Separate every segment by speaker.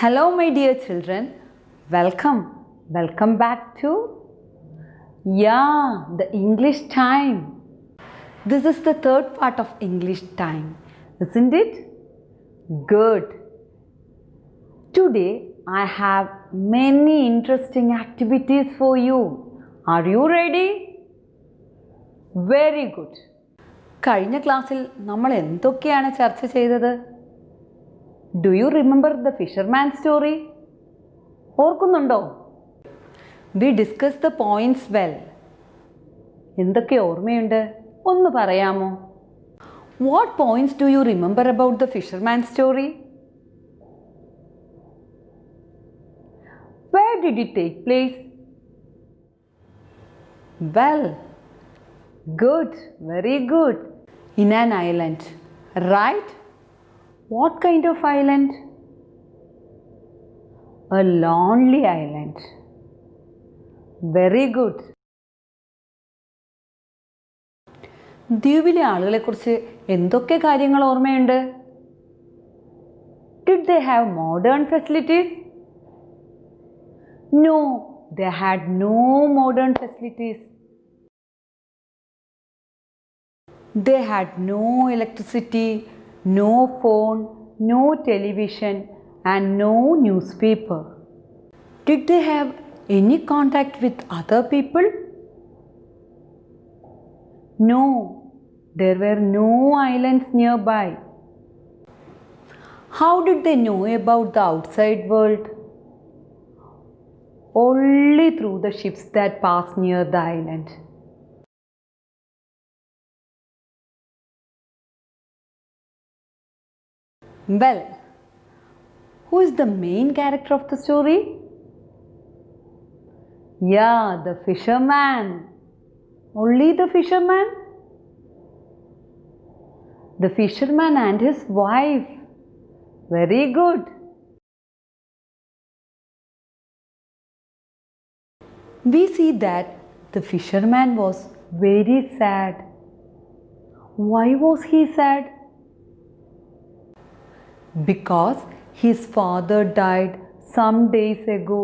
Speaker 1: Hello my dear children, welcome back to the English time. This is the third part of English time, isn't it? Good. Today I have many interesting activities for you. Are you ready? Very good. കഴിഞ്ഞ ക്ലാസ്സിൽ നമ്മൾ എന്തൊക്കെയാണ് ചർച്ച ചെയ്തത്? Do you remember the fisherman story? ഓർക്കുന്നുണ്ടോ? We discussed the points well. എന്തൊക്കെ ഓർമ്മയുണ്ട്? ഒന്ന് പറയാമോ? What points do you remember about the fisherman story? Where did it take place? Well, good, very good. In an island, right? What kind of island? A lonely island. Very good. ദ്വീപിലെ ആളുകളെക്കുറിച്ച് എന്തൊക്കെ കാര്യങ്ങൾ ഓർമ്മയുണ്ട്? Did they have modern facilities? No, they had no modern facilities. They had no electricity, no phone, no television and no newspaper. Did they have any contact with other people? No, there were no islands nearby. How did they know about the outside world? Only through the ships that passed near the island. Well, who is the main character of the story? The fisherman. Only the fisherman? The fisherman and his wife. Very good. We see that the fisherman was very sad. Why was he sad? Because his father died some days ago.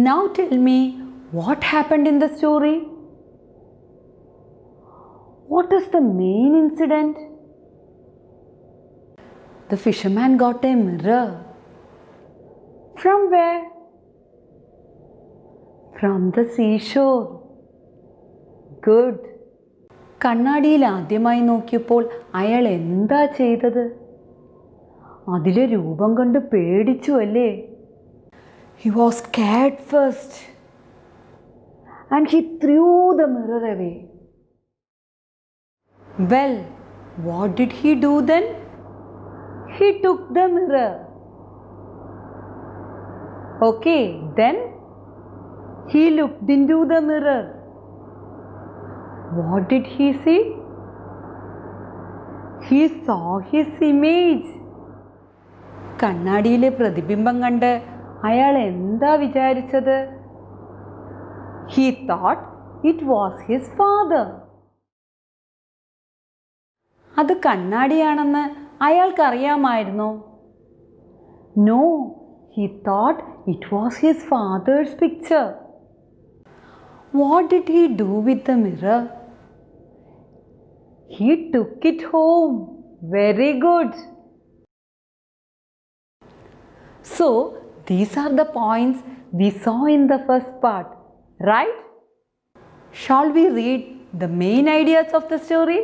Speaker 1: Now tell me, what happened in the story? What is the main incident? The fisherman got a mirror. From where? From the seashore. Good. കണ്ണാടിയിൽ ആദ്യമായി നോക്കിയപ്പോൾ അയാൾ എന്താ ചെയ്തത്? അതിലെ രൂപം കണ്ട് പേടിച്ചു അല്ലേ? He was scared first and he threw the mirror away. Well, what did he do then? He took the mirror. Okay, then he looked into the mirror. What did he see? He saw his image. കണ്ണാടിയിലെ പ്രതിബിംബം കണ്ട് അയാൾ എന്താ വിചാരിച്ചത്? He thought it was his father. അത് കണ്ണാടിയാണെന്ന് അയാൾക്കറിയാമായിരുന്നോ? No, he thought it was his father's picture. What did he do with the mirror? He took it home. Very good. So, these are the points we saw in the first part, right? Shall we read the main ideas of the story?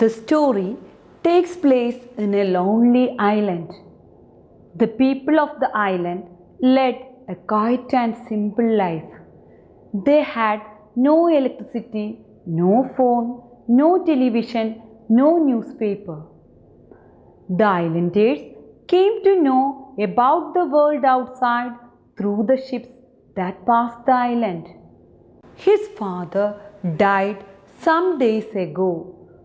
Speaker 1: The story takes place in a lonely island. The people of the island led a quiet and simple life. They had no electricity, no phone, no television, no newspaper. The islanders came to know about the world outside through the ships that passed the island. His father died some days ago,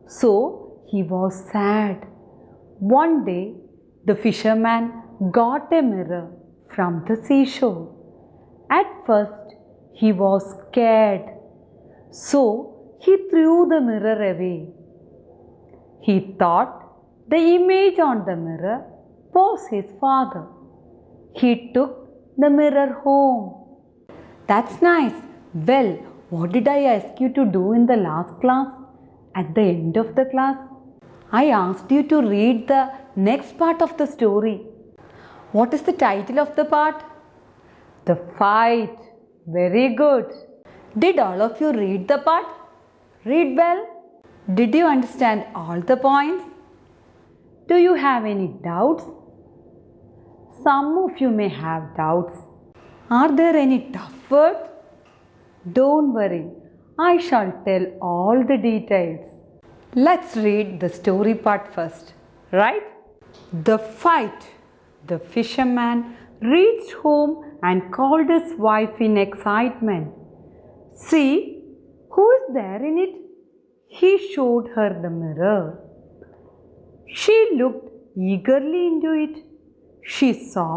Speaker 1: so he was sad. One day, the fisherman got a mirror from the seashore. At first, he was scared, so he threw the mirror away. He thought the image on the mirror was his father. He took the mirror home. That's nice. Well, what did I ask you to do in the last class? At the end of the class, I asked you to read the next part of the story. What is the title of the part? The Fight. Very good. Did all of you read the part? Read well. Did you understand all the points? Do you have any doubts? Some of you may have doubts. Are there any tough words? Don't worry, I shall tell all the details. Let's read the story part first, right? The Fight. The fisherman reached home and called his wife in excitement. See, who is there in it? He showed her the mirror. She looked eagerly into it. She saw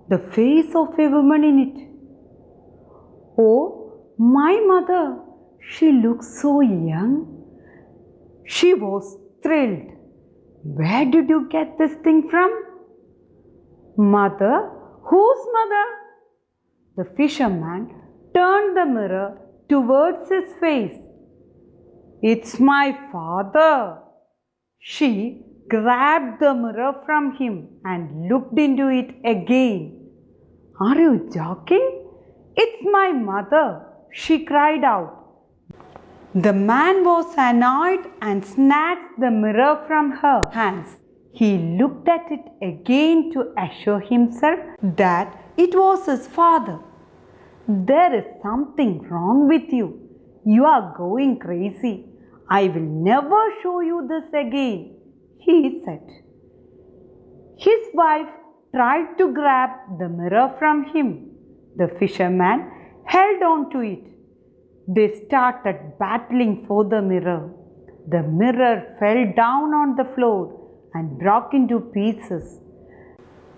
Speaker 1: the face of a woman in it. Oh, my mother! She looked so young. She was thrilled. Where did you get this thing from? Mother? Whose mother? The fisherman turned the mirror towards his face. It's my father. She grabbed the mirror from him and looked into it again. Are you joking? It's my mother, she cried out. The man was annoyed and snatched the mirror from her hands. He looked at it again to assure himself that it was his father. There is something wrong with you. You are going crazy. I will never show you this again, he said. His wife tried to grab the mirror from him. The fisherman held on to it. They started battling for the mirror. The mirror fell down on the floor and broke into pieces.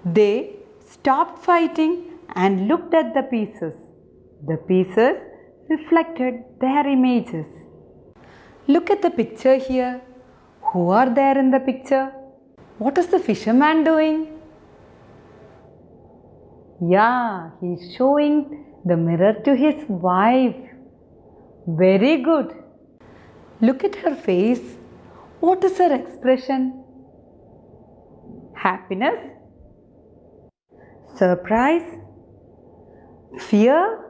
Speaker 1: They stopped fighting and looked at the pieces. The pieces reflected their images. Look at the picture here. Who are there in the picture? What is the fisherman doing? Yeah, he's showing the mirror to his wife. Very good. Look at her face. What is her expression? Happiness? Surprise? Fear?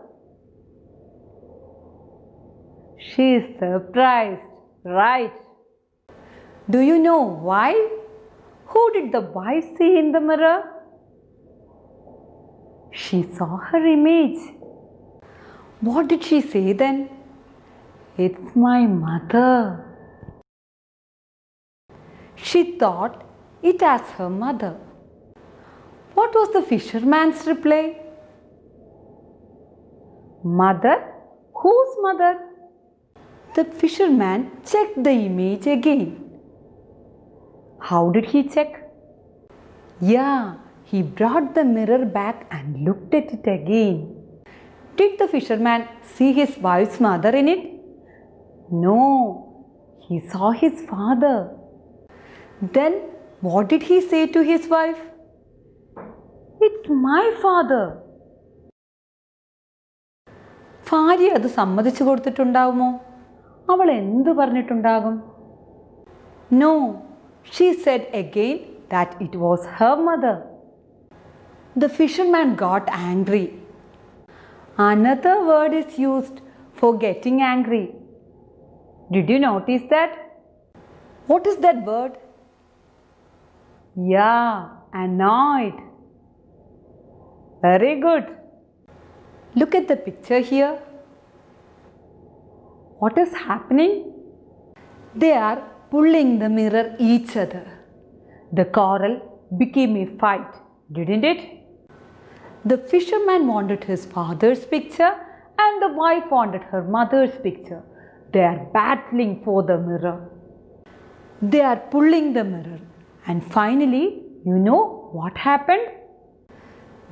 Speaker 1: She is surprised, right? Do you know why? Who did the wife see in the mirror? She saw her image. What did she say then? It's my mother. She thought it as her mother. What was the fisherman's reply? Mother? Whose mother? The fisherman checked the image again. How did he check? Yeah, he brought the mirror back and looked at it again. Did the fisherman see his wife's mother in it? No, he saw his father. Then what did he say to his wife? It's It's my father. ഭാര്യ അത് സമ്മതിച്ചു കൊടുത്തിട്ടുണ്ടാവുമോ? അവൾ എന്തു പറഞ്ഞിട്ടുണ്ടാകും? No, she said again that it was her mother. The fisherman got angry. Another word is used for getting angry. Did you notice that? What is that word? Yeah, annoyed. Very good. Look at the picture here. What is happening? They are pulling the mirror each other. The quarrel became a fight, didn't it? The fisherman wanted his father's picture and the wife wanted her mother's picture. They are battling for the mirror. They are pulling the mirror. And finally, you know what happened?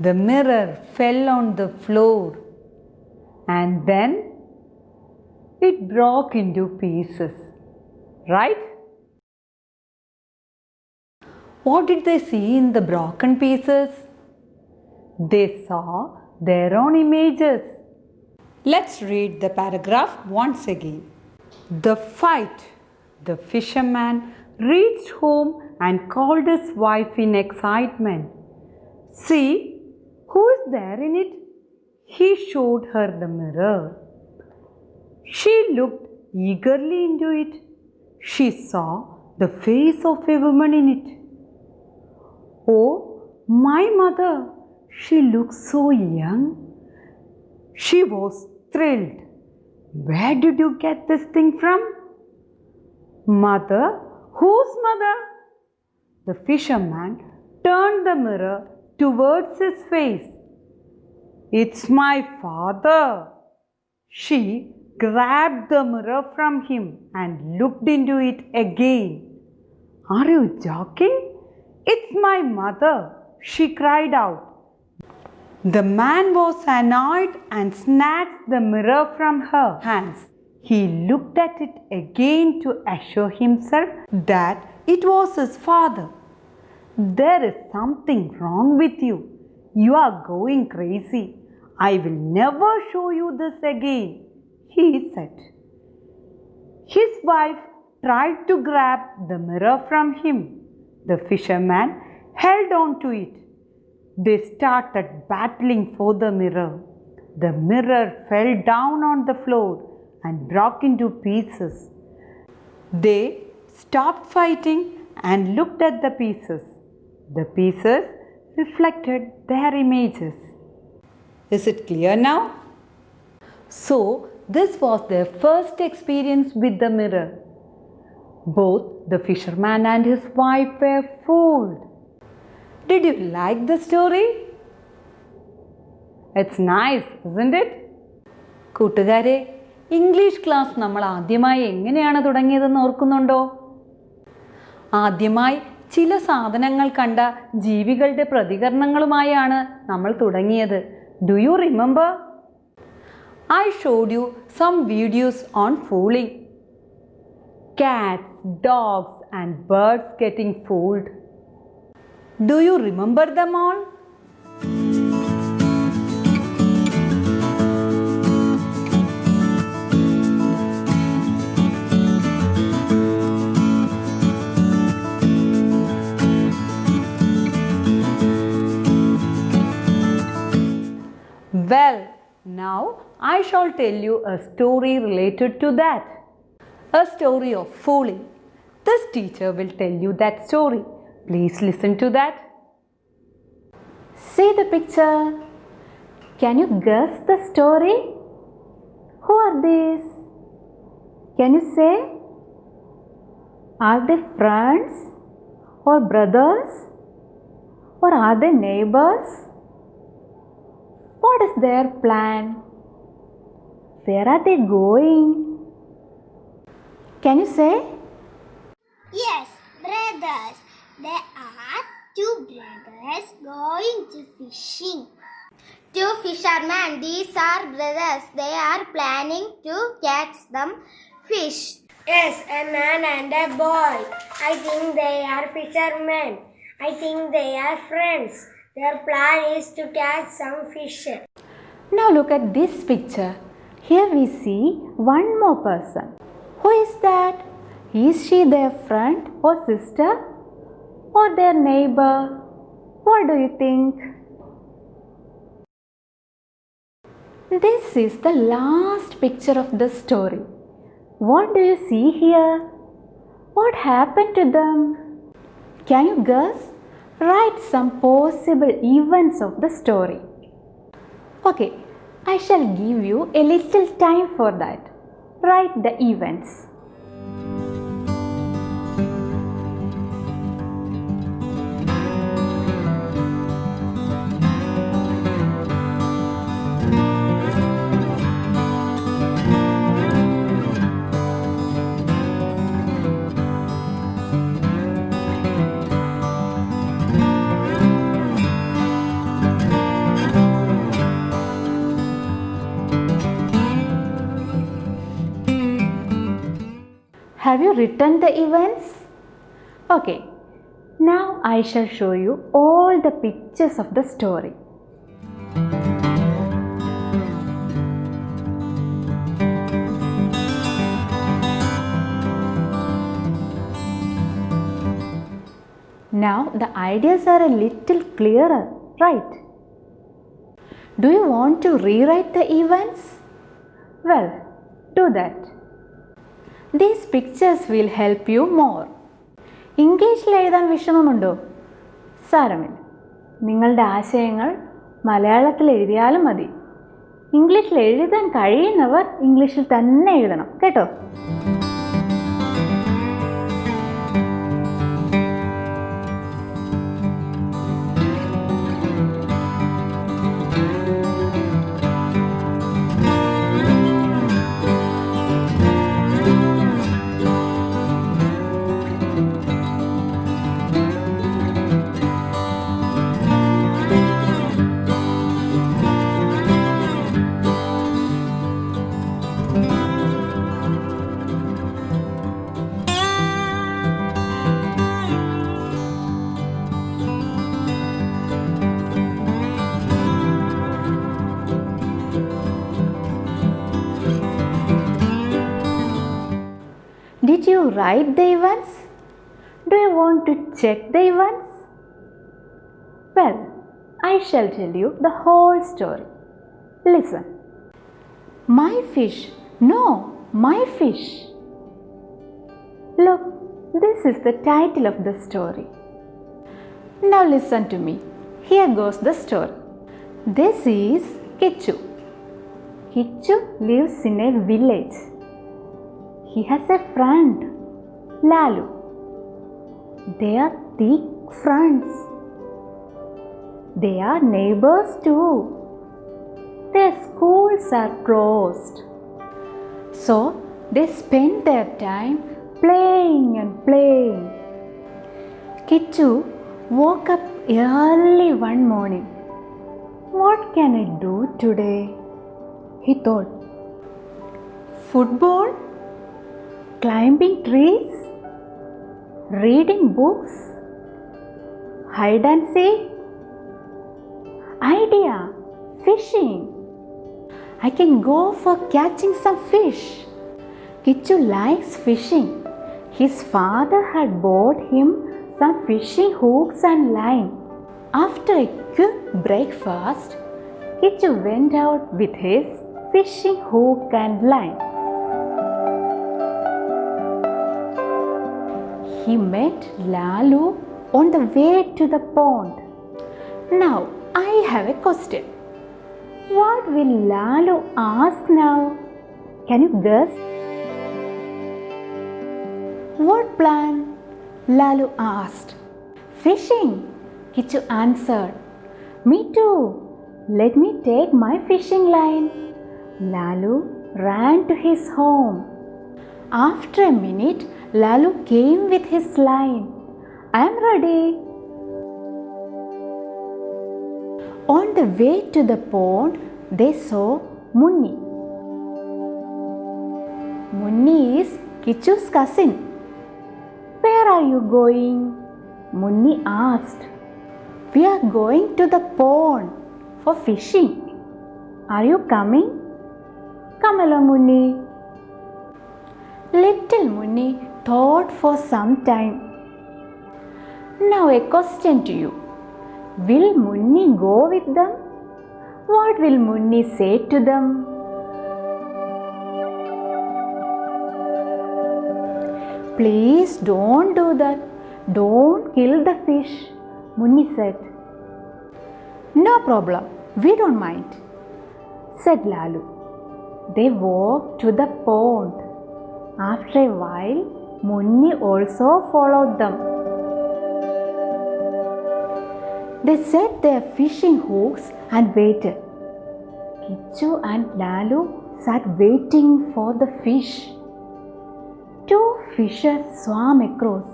Speaker 1: The mirror fell on the floor. And then it broke into pieces. Right? What did they see in the broken pieces? They saw their own images. Let's read the paragraph once again. The fight. The fisherman reached home and called his wife in excitement. See, who is there in it? He showed her the mirror. She looked eagerly into it. She saw the face of a woman in it. Oh, my mother! She looked so young. She was thrilled. Where did you get this thing from? Mother? Whose mother? The fisherman turned the mirror towards his face. It's my father. She grabbed the mirror from him and looked into it again. Are you joking? It's my mother, she cried out. The man was annoyed and snatched the mirror from her hands. He looked at it again to assure himself that it was his father. There is something wrong with you. You are going crazy. I will never show you this again, he said. His wife tried to grab the mirror from him. The fisherman held on to it. They started battling for the mirror. The mirror fell down on the floor and broke into pieces. They stopped fighting and looked at the pieces. The pieces reflected their images. Is it clear now? So, this was their first experience with the mirror. Both the fisherman and his wife were fooled. Did you like the story? It's nice, isn't it? കൂട്ടുകാരെ, English class നമ്മൾ ആദ്യമായി എങ്ങനെയാണ് തുടങ്ങിയതെന്ന് ഓർക്കുന്നുണ്ടോ? ആദ്യമായി ചില സാധനങ്ങൾ കണ്ട ജീവികളുടെ പ്രതികരണങ്ങളുമായാണ് നമ്മൾ തുടങ്ങിയത്. Do you remember? I showed you some videos on fooling. Cats, dogs and birds getting fooled. Do you remember them all? Well, now I shall tell you a story related to that. A story of fooling. This teacher will tell you that story. Please listen to that. See the picture. Can you guess the story? Who are these? Can you say? Are they friends or brothers? Or are they neighbors? What is their plan? Where are they going? Can you say?
Speaker 2: Yes, brothers. There are two brothers going to fishing. Two fishermen. These are brothers. They are planning to catch some fish.
Speaker 3: Yes, a man and a boy. I think they are fishermen. I think they are friends. Their plan is to catch some fish.
Speaker 1: Now look at this picture. Here we see one more person. Who is that? Is she their friend or sister or their neighbor? What do you think? This is the last picture of the story. What do you see here? What happened to them? Can you guess? Write some possible events of the story. Okay, I shall give you a little time for that. Write the events. Have you written the events? Okay, now I shall show you all the pictures of the story. Now the ideas are a little clearer, right? Do you want to rewrite the events? Well, do that. These pictures will help you more. ഇംഗ്ലീഷിൽ എഴുതാൻ വിഷമമുണ്ടോ? സാരമില്ല. നിങ്ങളുടെ ആശയങ്ങൾ മലയാളത്തിൽ എഴുതിയാലും മതി. ഇംഗ്ലീഷിൽ എഴുതാൻ കഴിയുന്നവർ ഇംഗ്ലീഷിൽ തന്നെ എഴുതണം കേട്ടോ. Did you write the events? Do you want to check the events? Well, I shall tell you the whole story. Listen. My fish. No, my fish. Look, this is the title of the story. Now listen to me. Here goes the story. This is Kichu. Kichu lives in a village. He has a friend, Lalu. They are thick friends. They are neighbors too. Their schools are closed. So they spend their time playing and playing. Kichu woke up early one morning. What can I do today? He thought. Football? Climbing trees? Reading books? Hide and seek? Idea! Fishing! I can go for catching some fish. Kichu likes fishing. His father had bought him some fishing hooks and line. After a quick breakfast, Kichu went out with his fishing hook and line. He met Lalu on the way to the pond. Now I have a question. What will Lalu ask now? Can you guess? What plan? Lalu asked. Fishing, Kichu answered. Me too. Let me take my fishing line. Lalu ran to his home. After a minute, Lalu came with his line. I am ready. On the way to the pond, they saw Munni. Munni is Kichu's cousin. Where are you going? Munni asked. We are going to the pond for fishing. Are you coming? Come along, Munni. Little Munni thought for some time. Now a question to you. Will Munni go with them? What will Munni say to them? Please don't do that. Don't kill the fish, Munni said. No problem, we don't mind, said Lalu. They walked to the pond. After a while, Munni also followed them. They set their fishing hooks and waited. Kichu and Lalu sat waiting for the fish. Two fishes swam across,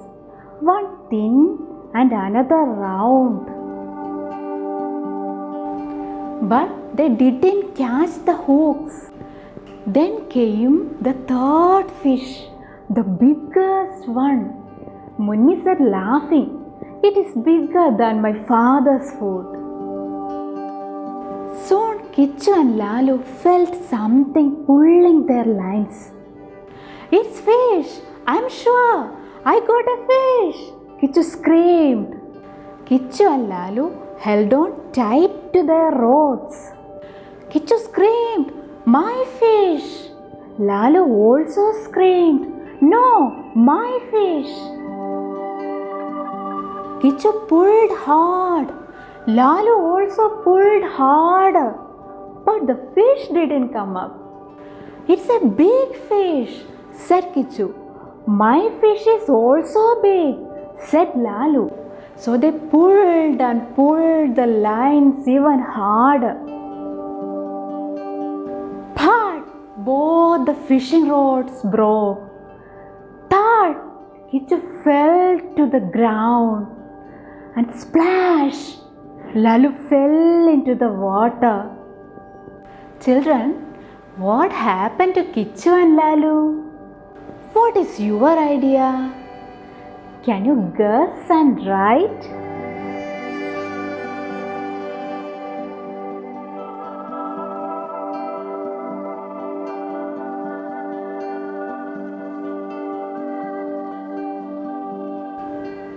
Speaker 1: one thin and another round. But they didn't catch the hooks. Then came the third fish, the biggest one. Munni said, laughing, "It is bigger than my father's foot." Soon Kichu and Lalu felt something pulling their lines. "It's fish! I'm sure! I got a fish!" Kichu screamed. Kichu and Lalu held on tight to their rods. Kichu screamed, "My fish!" Lalu also screamed, "No, my fish!" Kichu pulled hard. Lalu also pulled harder. But the fish didn't come up. "It's a big fish," said Kichu. "My fish is also big," said Lalu. So they pulled and pulled the lines even harder. But both the fishing rods broke. Thud! Kichu fell to the ground. And splash! Lalu fell into the water. Children, what happened to Kichu and Lalu? What is your idea? Can you guess and write?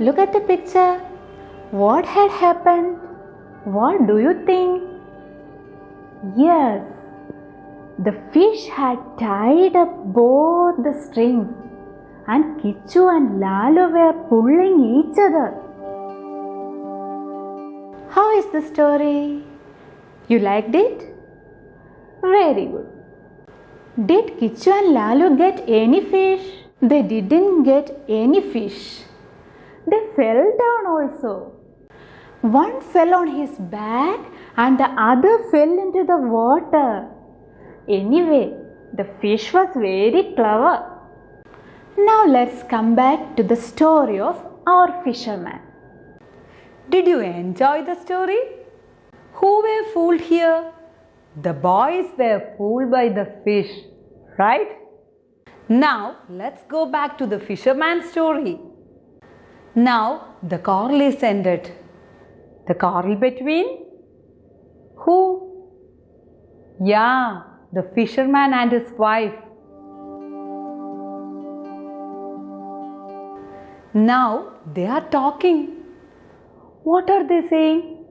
Speaker 1: Look at the picture. What had happened? What do you think? Yes, the fish had tied up both the strings and Kichu and Lalu were pulling each other. How is the story? You liked it? Very good. Did Kichu and Lalu get any fish? They didn't get any fish. They fell down also. One fell on his back and the other fell into the water. Anyway, the fish was very clever. Now let's come back to the story of our fisherman. Did you enjoy the story? Who were fooled here? The boys were fooled by the fish, right? Now let's go back to the fisherman's story. Now the quarrel is ended. The quarrel between who? Yeah, the fisherman and his wife. Now they are talking. What are they saying?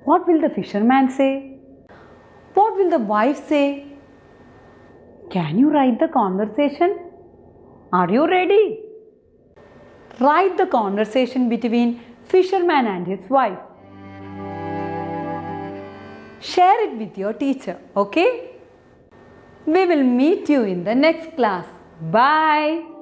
Speaker 1: What will the fisherman say? What will the wife say? Can you write the conversation? Are you ready? Write the conversation between fisherman and his wife. Share it with your teacher, okay? We will meet you in the next class. Bye.